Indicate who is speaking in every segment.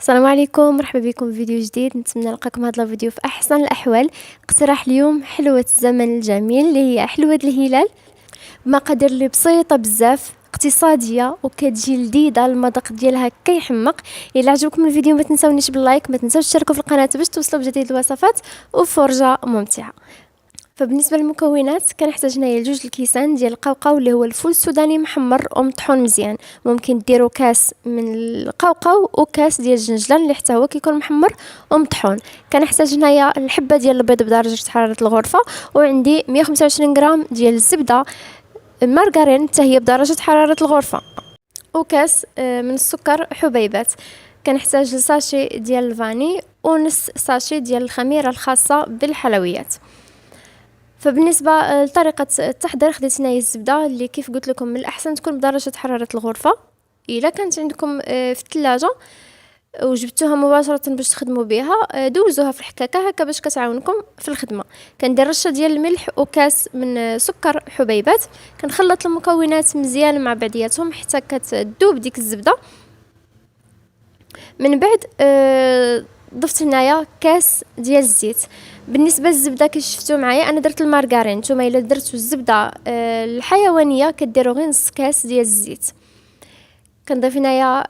Speaker 1: السلام عليكم، مرحبا بكم في فيديو جديد. نتمنى نلقاكم هذا الفيديو في احسن الاحوال. اقتراح اليوم حلوه الزمن الجميل اللي هي حلوه الهلال بمقادير اللي بسيطه بزاف، اقتصاديه وكتجي لذيذه، المذاق ديالها كيحمق. الا عجبكم الفيديو ما تنساونيش باللايك، ما تنساوش تشتركوا في القناه باش توصلوا بجديد الوصفات وفرجه ممتعه. فبالنسبه للمكونات كنحتاج هنايا 2 الكيسان ديال القوقاو اللي هو الفول السوداني محمر ومطحون مزيان. ممكن ديروا كاس من القوقاو وكاس ديال الجنجلان اللي حتى هو كيكون محمر ومطحون. كنحتاج هنايا الحبه ديال البيض بدرجه حراره الغرفه، وعندي 125 غرام ديال الزبده المارغرين حتى هي بدرجه حراره الغرفه، وكاس من السكر حبيبات. كنحتاج ساشي ديال الفاني ونص ساشي ديال الخميره الخاصه بالحلويات. فبالنسبه لطريقه التحضير خديت هنايا الزبده اللي كيف قلت لكم من الاحسن تكون بدرجه حراره الغرفه. الا كانت عندكم في الثلاجه وجبتوها مباشره باش تخدموا بها، دوزوها في الحكاكه هكا باش كتعاونكم في الخدمه. كندير رشه ديال الملح وكاس من سكر حبيبات. كنخلط المكونات مزيان مع بعضياتهم حتى كتذوب ديك الزبده. من بعد ضفت هنايا كاس ديال الزيت. بالنسبه للزبده كي شفتوا معايا انا درت المارغرين، نتوما الا درتوا الزبده الحيوانيه كديروا غير نص كاس ديال الزيت. كنضيف هنايا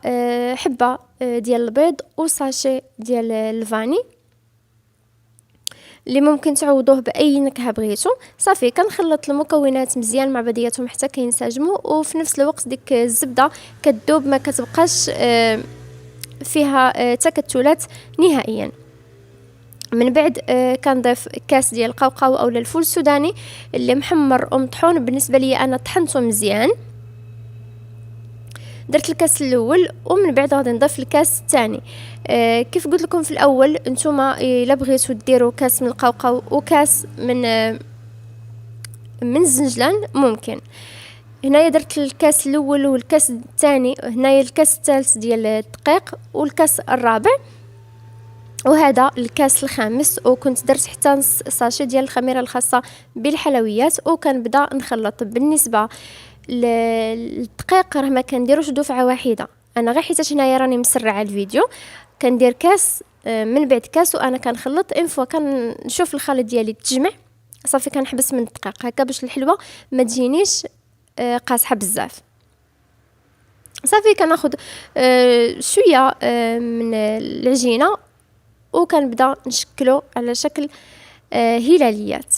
Speaker 1: حبه ديال البيض وساشي ديال الفاني اللي ممكن تعوضوه باي نكهه بغيتو. صافي كنخلط المكونات مزيان مع بعضياتهم حتى كينسجموا، وفي نفس الوقت ديك الزبده كتذوب ما كتبقاش فيها تكتلات نهائيا. من بعد كنضيف كاس ديال القوقاو اولا الفول السوداني اللي محمر ومطحون. بالنسبه لي انا طحنته مزيان، درت الكاس الاول ومن بعد غادي نضيف الكاس الثاني. كيف قلت لكم في الاول، نتوما الا بغيتو ديروا كاس من القوقاو وكاس من الزنجلان ممكن. هنايا درت الكاس الاول والكاس الثاني، هنايا الكاس الثالث ديال الدقيق والكاس الرابع، وهذا الكاس الخامس. وكنت درت حتى نص ساشي ديال الخميره الخاصه بالحلويات وكنبدا نخلط. بالنسبه للدقيق راه ما كنديروش دفعه واحده، انا غير حيت هنايا راني مسرعه الفيديو كندير كاس من بعد كاس وانا كنخلط فوا كنشوف الخليط ديالي تجمع. صافي كنحبس من الدقيق هكا باش الحلوه ما تجينيش قاصحه بزاف. صافي كناخذ شويه من العجينه وكنبدا نشكلو على شكل هلاليات.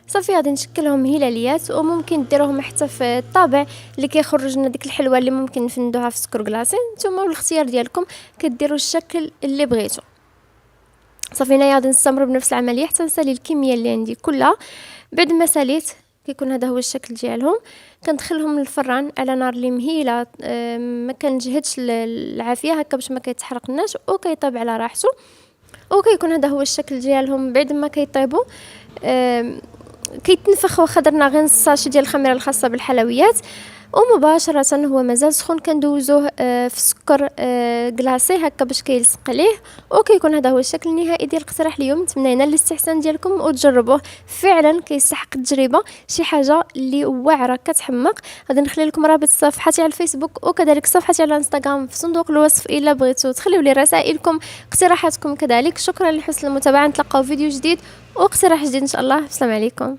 Speaker 1: صافي غادي نشكلهم هلاليات، وممكن ديروهم حتى في الطابع اللي كيخرج لنا ديك الحلوه اللي ممكن نفندوها في السكر كلاصي. نتوما والاختيار ديالكم كديروا الشكل اللي بغيتو. صافي هنايا غادي نستمر بنفس العمليه حتى نسالي الكميه اللي عندي كلها. بعد ما ساليت كيكون هذا هو الشكل ديالهم. كندخلهم للفران على نار اللي مهيله، ما كنجهدش العافيه هكا باش ما كيتحرقناش وكيطيب على راحته. وكيكون هذا هو الشكل ديالهم. بعد ما كيطيبوا كيتنفخ واخا درنا غير نص ساشي ديال الخميره الخاصه بالحلويات، ومباشره هو مازال سخون كندوزوه في السكر كلاصي هكا باش كيلصق ليه. وكيكون هذا هو الشكل النهائي ديال الاقتراح اليوم. نتمنى ينال الاستحسان ديالكم وتجربوه، فعلا كيستحق التجربه، شي حاجه اللي واعره كتحمق. غادي نخلي لكم رابط صفحتي على الفيسبوك وكذلك صفحتي على الانستغرام في صندوق الوصف الا بغيتوا تخليوا لي رسائلكم اقتراحاتكم كذلك. شكرا لحسن المتابعه، نتلاقاو فيديو جديد واقتراح جديد ان شاء الله. السلام عليكم.